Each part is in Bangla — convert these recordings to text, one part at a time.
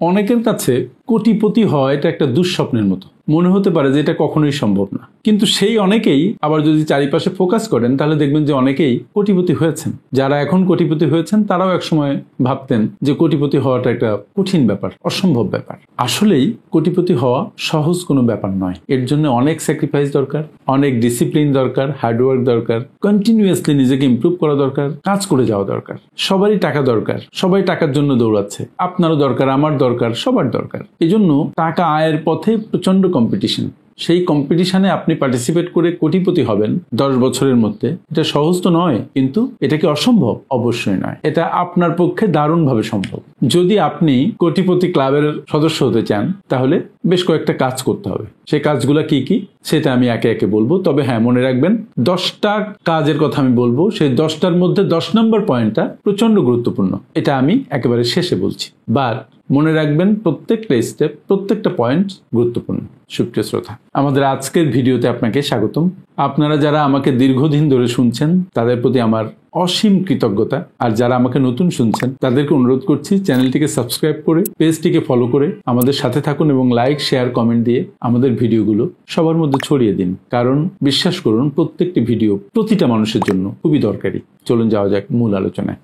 অনেকের কাছে কোটিপতি হওয়া এটা একটা দুঃস্বপ্নের মতো মনে হতে পারে যে এটা কখনোই সম্ভব না, কিন্তু সেই অনেকেই আবার যদি চারিপাশে ফোকাস করেন তাহলে দেখবেন যে অনেকেই কোটিপতি হয়েছেন। যারা এখন কোটিপতি হয়েছেন তারাও একসময় ভাবতেন যে কোটিপতি হওয়াটা একটা কঠিন ব্যাপার, অসম্ভব ব্যাপার। আসলেই কোটিপতি হওয়া সহজ কোনো ব্যাপার নয়। এর জন্য অনেক স্যাক্রিফাইস দরকার, অনেক ডিসিপ্লিন দরকার, হার্ডওয়ার্ক দরকার, কন্টিনিউয়াসলি নিজেকে ইমপ্রুভ করা দরকার, কাজ করে যাওয়া দরকার। সবারই টাকা দরকার, সবাই টাকার জন্য দৌড়াচ্ছে, আপনারও দরকার, আমার দরকার, সবার দরকার। এই জন্য টাকা আয়ের পথে প্রচন্ড কম্পিটিশন। সেই কম্পিটিশনে আপনি পার্টিসিপেট করে কোটিপতি হবেন 10 বছরের মধ্যে, এটা সহজ তো নয়, কিন্তু এটা কি অসম্ভব? অবশ্যই নয়। এটা আপনার পক্ষে দারুণভাবে সম্ভব। যদি আপনি কোটিপতি ক্লাবের সদস্য হতে চান তাহলে বেশ কয়েকটা কাজ করতে হবে। সেই কাজগুলো কি কি সেটা আমি একে একে বলবো। তবে হ্যাঁ, মনে রাখবেন 10টা কাজের কথা আমি বলবো, সেই 10টার মধ্যে 10 নম্বর পয়েন্টটা প্রচন্ড গুরুত্বপূর্ণ। এটা আমি একেবারে শেষে বলছি, বাট মনে রাখবেন প্রত্যেকটা স্টেপ, প্রত্যেকটা পয়েন্ট গুরুত্বপূর্ণ। সুপ্রিয় শ্রোতা, আমাদের আজকের ভিডিওতে আপনাকে স্বাগতম। আপনারা যারা আমাকে দীর্ঘদিন ধরে শুনছেন তাদের প্রতি আমার অসীম কৃতজ্ঞতা। আর যারা আমাকে নতুন শুনছেন তাদেরকে অনুরোধ করছি চ্যানেলটিকে সাবস্ক্রাইব করে, পেজটিকে ফলো করে আমাদের সাথে থাকুন এবং লাইক, শেয়ার, কমেন্ট দিয়ে আমাদের ভিডিওগুলো সবার মধ্যে ছড়িয়ে দিন। কারণ বিশ্বাস করুন, প্রত্যেকটি ভিডিও প্রতিটা মানুষের জন্য খুবই দরকারি। চলুন যাওয়া যাক মূল আলোচনায়।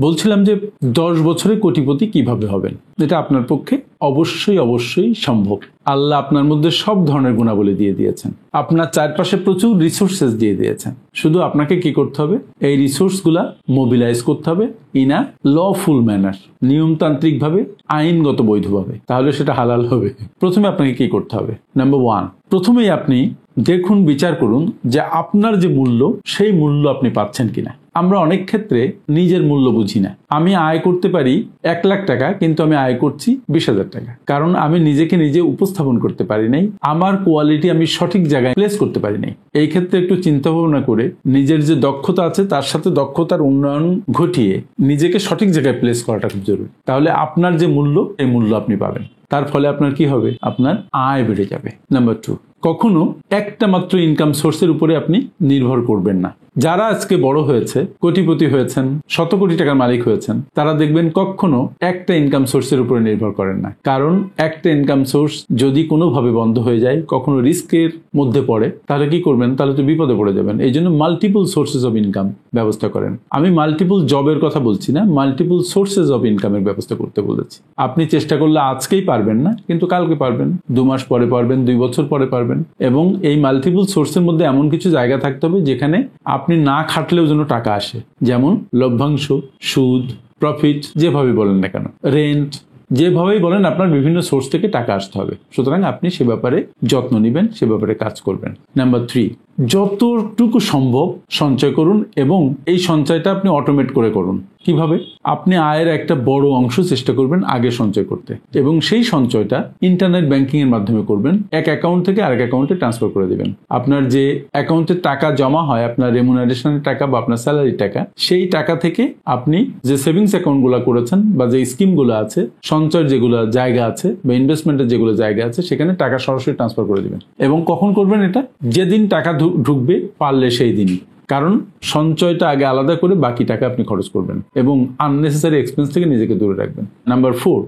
বলছিলাম যে 10 বছরে কোটিপতি কিভাবে হবেন, এটা আপনার পক্ষে অবশ্যই অবশ্যই সম্ভব। আল্লাহ আপনার মধ্যে সব ধরনের গুণাবলী দিয়ে দিয়েছেন, আপনার চারপাশে প্রচুর রিসোর্সেস দিয়ে দিয়েছেন। শুধু আপনাকে কি করতে হবে? এই রিসোর্সগুলা মোবিলাইজ করতে হবে ইন আ লফুল ম্যানার, নিয়মতান্ত্রিকভাবে, আইনগত বৈধভাবে, তাহলে সেটা হালাল হবে। প্রথমে আপনাকে কি করতে হবে? নাম্বার 1, প্রথমেই আপনি দেখুন, বিচার করুন যে আপনার যে মূল্য, সেই মূল্য আপনি পাচ্ছেন কিনা। আমরা অনেক ক্ষেত্রে নিজের মূল্য বুঝি না। আমি আয় করতে পারি 1 লাখ টাকা, কিন্তু আমি আয় করছি 20,000 টাকা, কারণ আমি নিজেকে নিজে উপস্থাপন করতে পারি নাই, আমার কোয়ালিটি আমি সঠিক জায়গায় প্লেস করতে পারি নাই। এই ক্ষেত্রে একটু চিন্তা ভাবনা করে নিজের যে দক্ষতা আছে তার সাথে দক্ষতার উন্নয়ন ঘটিয়ে নিজেকে সঠিক জায়গায় প্লেস করাটা খুব জরুরি। তাহলে আপনার যে মূল্য, এই মূল্য আপনি পাবেন। তার ফলে আপনার কি হবে? আপনার আয় বেড়ে যাবে। নাম্বার 2, কখনো একটা মাত্র ইনকাম সোর্সের উপরে আপনি নির্ভর করবেন না। যারা আজকে বড় হয়েছে, কোটিপতি হয়েছেন, শত কোটি টাকার মালিক হয়েছেন, তারা দেখবেন কখনো একটা ইনকাম সোর্সের উপরে নির্ভর করেন না। কারণ একটা ইনকাম সোর্স যদি কোনোভাবে বন্ধ হয়ে যায়, কখনো রিস্কের মধ্যে পড়ে, তাহলে কি করবেন? তাহলে তো বিপদে পড়ে যাবেন। এই জন্য মাল্টিপল সোর্সেস অফ ইনকাম ব্যবস্থা করেন। আমি মাল্টিপল জবের কথা বলছি না, মাল্টিপল সোর্সেস অফ ইনকামের ব্যবস্থা করতে বলেছি। আপনি চেষ্টা করলে আজকেই পারবেন না, কিন্তু কালকে পারবেন, 2 মাস পরে পারবেন, 2 বছর পরে পারবেন। এবং এই মাল্টিপল সোর্সের মধ্যে এমন কিছু জায়গা থাকতে হবে যেখানে আপনি না খাটলেও যেন টাকা আসে। যেমন লভ্যাংশ, সুদ, প্রফিট, যেভাবে বলেন না কেন, রেন্ট, যেভাবেই বলেন, আপনার বিভিন্ন সোর্স থেকে টাকা আসতে হবে। সুতরাং আপনি সে ব্যাপারে যত্ন নেবেন, সে ব্যাপারে কাজ করবেন। নাম্বার 3, যতটুকু সম্ভব সঞ্চয় করুন এবং এই সঞ্চয়টা আপনি অটোমেট করে করুন। কিভাবে? আপনি আয়ের একটা বড় অংশ চেষ্টা করবেন আগে সঞ্চয় করতে, এবং সেই সঞ্চয়টা ইন্টারনেট ব্যাংকিং এর মাধ্যমে করবেন। এক অ্যাকাউন্ট থেকে আরেক অ্যাকাউন্টে ট্রান্সফার করে দিবেন। আপনার যে অ্যাকাউন্টে টাকা জমা হয়, আপনার রেমুনারেশনের টাকা বা আপনার স্যালারির টাকা, সেই টাকা থেকে আপনি যে সেভিংস অ্যাকাউন্ট গুলা করেছেন বা যে স্কিমগুলো আছে, সঞ্চয়ের যেগুলো জায়গা আছে বা ইনভেস্টমেন্টের যেগুলো জায়গা আছে, সেখানে টাকা সরাসরি ট্রান্সফার করে দিবেন। এবং কখন করবেন এটা? যেদিন টাকা ঢুকবে, পারলে সেই দিনই। কারণ সঞ্চয়টা আগে আলাদা করে বাকি টাকা আপনি খরচ করবেন এবং আননেসেসারি এক্সপেন্স থেকে নিজেকে দূরে রাখবেন। নাম্বার 4,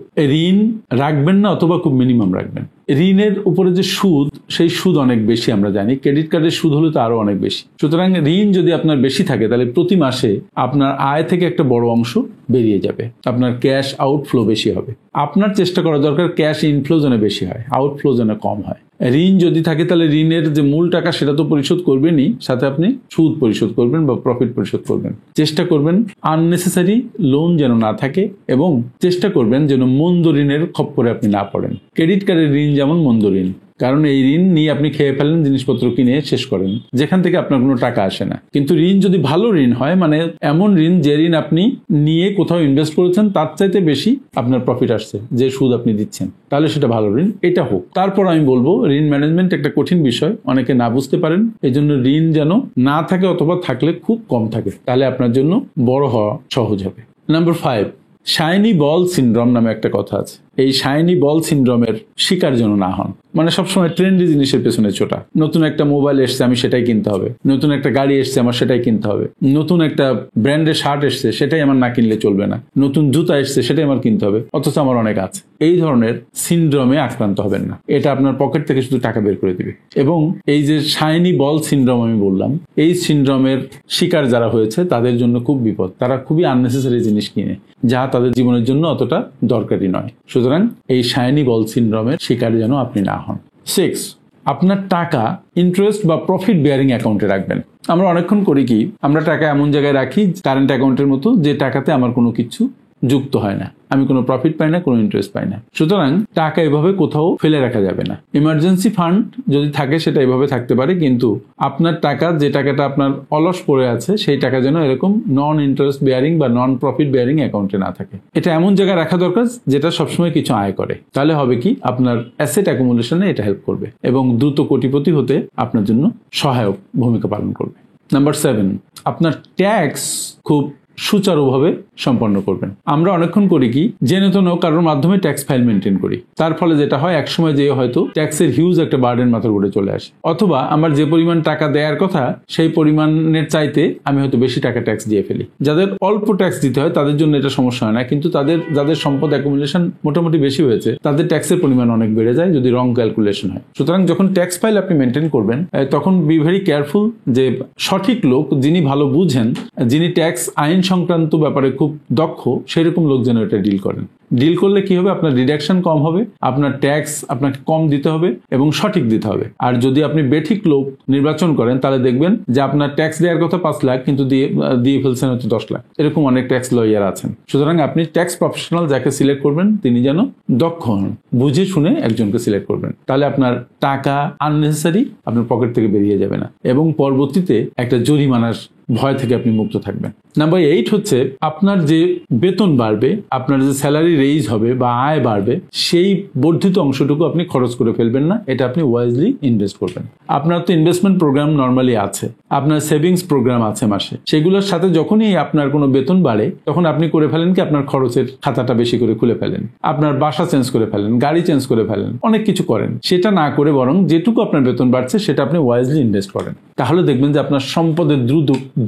ঋণ রাখবেন না, অথবা খুব মিনিমাম রাখবেন। ঋণের উপরে যে সুদ, সেই সুদ অনেক বেশি, আমরা জানি। ক্রেডিট কার্ডের সুদ হলে তো আরো অনেক বেশি। সুতরাং ঋণ যদি আপনার বেশি থাকে, তাহলে প্রতি মাসে আপনার আয় থেকে একটা বড় অংশ বেরিয়ে যাবে, আপনার ক্যাশ আউটফ্লো বেশি হবে। আপনার চেষ্টা করা দরকার ক্যাশ ইনফ্লো যেন বেশি হয়, আউটফ্লো যেন কম হয়। ঋণ যদি থাকে তাহলে ঋণের যে মূল টাকা সেটা তো পরিশোধ করবেনই, সাথে আপনি সুদ পরিশোধ করবেন বা প্রফিট পরিশোধ করবেন। চেষ্টা করবেন আননেসেসারি লোন যেন না থাকে, এবং চেষ্টা করবেন যেন মন্দ ঋণের খপ্পরে আপনি না পড়েন। ক্রেডিট কার্ডের ঋণ যেমন মন্দ ঋণ, কারণ এই ঋণ নিয়ে আপনি খেয়ে ফেলেন, জিনিসপত্র কিনে শেষ করেন, যেখান থেকে আপনার কোনো টাকা আসে না। কিন্তু ঋণ যদি ভালো ঋণ হয়, মানে এমন ঋণ যে ঋণ আপনি নিয়ে কোথাও ইনভেস্ট করেছেন তার চাইতে বেশি আপনার প্রফিট আসছে, যে সুদ আপনি দিচ্ছেন, তাহলে সেটা ভালো ঋণ, এটা হোক। তারপর আমি বলবো, ঋণ ম্যানেজমেন্ট একটা কঠিন বিষয়, অনেকে না বুঝতে পারেন। এই জন্য ঋণ যেন না থাকে, অথবা থাকলে খুব কম থাকে, তাহলে আপনার জন্য বড় হওয়া সহজ হবে। নাম্বার 5, শাইনি বল সিনড্রোম নামে একটা কথা আছে। এই শাইনি বল সিনড্রোমের শিকার যেন না হন। মানে সবসময় ট্রেন্ডি জিনিসের পেছনে ছোটা, নতুন একটা মোবাইল এসছে আমি সেটাই কিনতে হবে, নতুন একটা গাড়ি এসছে আমার সেটাই কিনতে হবে, নতুন একটা ব্র্যান্ডের শার্ট এসছে সেটাই আমার না কিনলে চলবে না, নতুন জুতা এসছে সেটাই আমার কিনতে হবে, অথচ আমার অনেক আছে। এই ধরনের সিনড্রোমে আক্রান্ত হবেন না, এটা আপনার পকেট থেকে শুধু টাকা বের করে দিবে। এবং এই যে শাইনি বল সিনড্রোম আমি বললাম, এই সিনড্রোমের শিকার যারা হয়েছে তাদের জন্য খুব বিপদ। তারা খুবই আননেসেসারি জিনিস কিনে যা তাদের জীবনের জন্য অতটা দরকারি নয়। সুতরাং এই শাইনি বল সিনড্রোমের শিকার যেন আপনি না হন। 6, আপনার টাকা ইন্টারেস্ট বা প্রফিট বেয়ারিং অ্যাকাউন্টে রাখবেন। আমরা অনেকক্ষণ করি কি, আমরা টাকা এমন জায়গায় রাখি কারেন্ট অ্যাকাউন্টের মতো যে টাকাতে আমার কোনো কিছু যুক্ত হয় না, আমি কোনো প্রফিট পাই না, কোনো ইন্টারেস্ট পাই না। সুতরাং টাকা এভাবে কোথাও ফেলে রাখা যাবে না। ইমার্জেন্সি ফান্ড যদি থাকে সেটা এভাবে থাকতে পারে, কিন্তু আপনার টাকা, যে টাকাটা আপনার অলস পড়ে আছে, সেই টাকা যেন এরকম নন ইন্টারেস্ট বেয়ারিং বা নন প্রফিট বেয়ারিং অ্যাকাউন্টে না থাকে। এটা এমন জায়গায় রাখা দরকার যেটা সবসময় কিছু আয় করে। তাহলে হবে কি, আপনার অ্যাসেট অ্যাকুমুলেশনে এটা হেল্প করবে এবং দ্রুত কোটিপতি হতে আপনার জন্য সহায়ক ভূমিকা পালন করবে। নাম্বার 7, আপনার ট্যাক্স খুব সুচারুভাবে সম্পন্ন করবেন। আমরা অনেকক্ষণ করি কি, জেনে তো কারোর মাধ্যমে ট্যাক্স ফাইল মেনটেন করি, তার ফলে যেটা হয় একসময় যে হয়তো ট্যাক্সের হিউজ একটা বার্ডেন মাথার উপরে চলে আসে, অথবা আমার যে পরিমাণ টাকা দেওয়ার কথা সেই পরিমাণের চাইতে আমি হয়তো বেশি টাকা ট্যাক্স দিয়ে ফেলি। যাদের অল্প ট্যাক্স দিতে হয় তাদের জন্য এটা সমস্যা হয় না, কিন্তু যাদের সম্পদ অ্যাকুমুলেশন মোটামুটি বেশি হয়েছে তাদের ট্যাক্সের পরিমাণ অনেক বেড়ে যায় যদি রং ক্যালকুলেশন হয়। সুতরাং যখন ট্যাক্স ফাইল আপনি মেনটেন করবেন তখন বি ভেরি কেয়ারফুল যে সঠিক লোক, যিনি ভালো বুঝেন, যিনি ট্যাক্স আইন সংক্রান্ত ব্যাপারে খুব দক্ষ, সেরকম লোক যেন এটা ডিল করেন। ডিল করলে কি হবে, আপনার ডিডাকশন কম হবে, আপনার ট্যাক্স আপনাকে কম দিতে হবে এবং সঠিক দিতে হবে। আর যদি আপনি বেঠিক লোক নির্বাচন করেন তাহলে দেখবেন যে আপনার ট্যাক্স দেওয়ার কথা 5 লাখ কিন্তু দিয়ে ফেলছেন হচ্ছে 10 লাখ। এরকম অনেক ট্যাক্স লয়ার আছেন। সুতরাং আপনি ট্যাক্স প্রফেশনাল যাকে সিলেক্ট করবেন তিনি যেন দক্ষ হন, বুঝে শুনে একজনকে সিলেক্ট করবেন। তাহলে আপনার টাকা আননেসেসারি আপনার পকেট থেকে বেরিয়ে যাবে না এবং পরবর্তীতে একটা জরিমানার ভয় থেকে আপনি মুক্ত থাকবেন। নাম্বার 8 হচ্ছে, আপনার যে বেতন বাড়বে, আপনার যে স্যালারি রেইজ হবে বা আয় বাড়বে, সেই বর্ধিত অংশটুকু আপনি খরচ করে ফেলবেন না, এটা আপনি ওয়াইজলি ইনভেস্ট করবেন। আপনার তো ইনভেস্টমেন্ট প্রোগ্রাম নর্মালি আছে, আপনার সেভিংস প্রোগ্রাম আছে মাসে, সেগুলোর সাথে যখনই আপনার কোনো বেতন বাড়ে তখন আপনি করে ফেলেন কি, আপনার খরচের খাতাটা বেশি করে খুলে ফেলেন, আপনার বাসা চেঞ্জ করে ফেলেন, গাড়ি চেঞ্জ করে ফেলেন, অনেক কিছু করেন। সেটা না করে বরং যেটুকু আপনার বেতন বাড়ছে সেটা আপনি ওয়াইজলি ইনভেস্ট করেন। তাহলে দেখবেন যে আপনার সম্পদের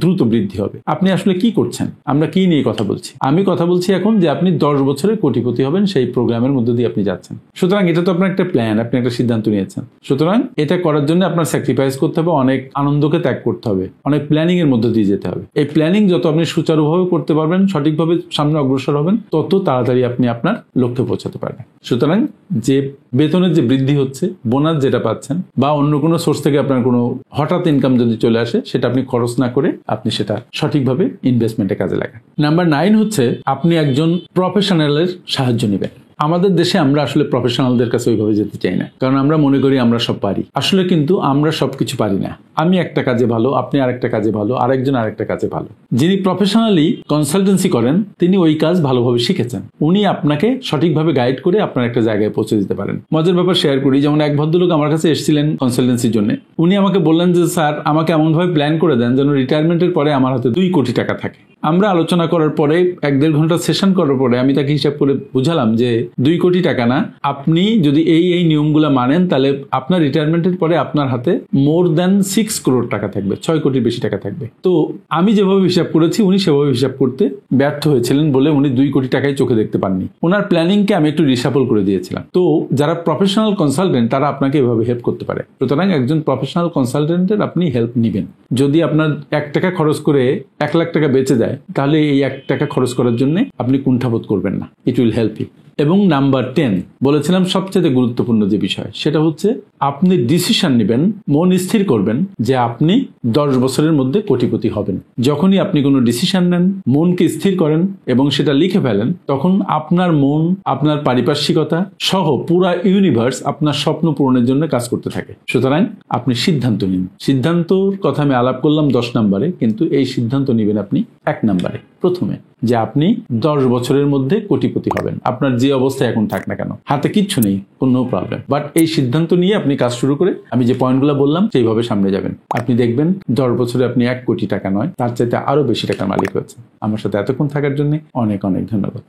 দ্রুত বৃদ্ধি হবে। আপনি আসলে কি করছেন, আমরা কি নিয়ে কথা বলছি? আমি কথা বলছি এখন যে আপনি 10 বছরে কোটিপতি হবেন, সেই প্রোগ্রামের মধ্যে দিয়ে আপনি যাচ্ছেন। সুতরাং এটা তো আপনার একটা প্ল্যান, আপনি একটা সিদ্ধান্ত নিয়েছেন। সুতরাং এটা করার জন্য আপনার স্যাক্রিফাইস করতে হবে, অনেক আনন্দকে ত্যাগ করতে হবে, অনেক প্ল্যানিং এর মধ্যে দিয়ে যেতে হবে। এই প্ল্যানিং যত আপনি সুচারুভাবে করতে পারবেন, সঠিকভাবে সামনে অগ্রসর হবেন, তত তাড়াতাড়ি আপনি আপনার লক্ষ্যে পৌঁছাতে পারবেন। সুতরাং যে বেতনের যে বৃদ্ধি হচ্ছে, বোনাস যেটা পাচ্ছেন বা অন্য কোনো সোর্স থেকে আপনার কোনো হঠাৎ ইনকাম যদি চলে আসে, সেটা আপনি খরচ না করে আপনি সেটা সঠিকভাবে ইনভেস্টমেন্টে কাজে লাগান। নাম্বার 9 হচ্ছে, আপনি একজন প্রফেশনালের সাহায্য নেবেন। আমাদের দেশে আমরা আসলে প্রফেশনালদের কাছে ওইভাবে যেতে চাই না, কারণ আমরা মনে করি আমরা সব পারি। আসলে কিন্তু আমরা সবকিছু পারি না। আমি একটা কাজে ভালো, আপনি আরেকটা কাজে ভালো, আরেকজন আরেকটা কাজে ভালো। যিনি প্রফেশনালি কনসালটেন্সি করেন তিনি ওই কাজ ভালোভাবে শিখেছেন, উনি আপনাকে সঠিকভাবে গাইড করে আপনার একটা জায়গায় পৌঁছে দিতে পারেন। মজার ব্যাপার শেয়ার করি, যেমন এক ভদ্রলোক আমার কাছে এসেছিলেন কনসালটেন্সির জন্য। উনি আমাকে বললেন যে স্যার, আমাকে এমনভাবে প্ল্যান করে দেন যেন রিটায়ারমেন্টের পরে আমার হাতে 2 কোটি টাকা থাকে। আমরা আলোচনা করার পরে 1-1.5 ঘন্টা সেশন করার পরে আমি তাকে হিসাব করে বুঝালাম যে 2 কোটি টাকা না, আপনি যদি এই নিয়মগুলো মানেন তাহলে আপনার রিটায়ারমেন্টের পরে আপনার হাতে মোর দ্যান 6 করোড় টাকা থাকবে, 6 কোটির বেশি টাকা থাকবে। তো আমি যেভাবে হিসাব করেছি উনি সেভাবে হিসাব করতে ব্যর্থ হয়েছিলেন বলে উনি 2 কোটি টাকাই চোখে দেখতে পাননি। ওনার প্ল্যানিংকে আমি একটু রিসাফল করে দিয়েছিলাম। তো যারা প্রফেশনাল কনসালটেন্ট তারা আপনাকে এভাবে হেল্প করতে পারে। সুতরাং একজন প্রফেশনাল কনসালটেন্টের আপনি হেল্প নেবেন। যদি আপনার 1 টাকা খরচ করে 1 লাখ টাকা বেঁচে যায়, তাহলে এই 1 টাকা খরচ করার জন্য আপনি কুণ্ঠাবোধ করবেন না, ইট উইল হেল্প ইউ। এবং নাম্বার 10 বলেছিলাম সবচেয়ে গুরুত্বপূর্ণ যে বিষয়, সেটা হচ্ছে আপনি ডিসিশন নেবেন, মন স্থির করবেন যে আপনি 10 বছরের মধ্যে কোটিপতি হবেন। যখনই আপনি কোনো ডিসিশন নেন, মনকে স্থির করেন এবং সেটা লিখে ফেলেন, তখন আপনার মন, আপনার পারিপার্শ্বিকতা সহ পুরা ইউনিভার্স আপনার স্বপ্ন পূরণের জন্য কাজ করতে থাকে। সুতরাং আপনি সিদ্ধান্ত নিন। সিদ্ধান্তর কথা আমি আলাপ করলাম 10 নম্বরে, কিন্তু এই সিদ্ধান্ত নেবেন আপনি 1 নম্বরে, প্রথমে, যে আপনি 10 বছরের মধ্যে কোটিপতি হবেন। আপনার যে অবস্থায় এখন থাক না কেন, হাতে কিচ্ছু নেই, কোনো প্রবলেম, বাট এই সিদ্ধান্ত নিয়ে আপনি কাজ শুরু করে আমি যে পয়েন্টগুলো বললাম সেইভাবে সামনে যাবেন। আপনি দেখবেন 10 বছরে আপনি 1 কোটি টাকা নয়, তার চাইতে আরো বেশি টাকার মালিক হয়েছে। আমার সাথে এতক্ষণ থাকার জন্য অনেক অনেক ধন্যবাদ।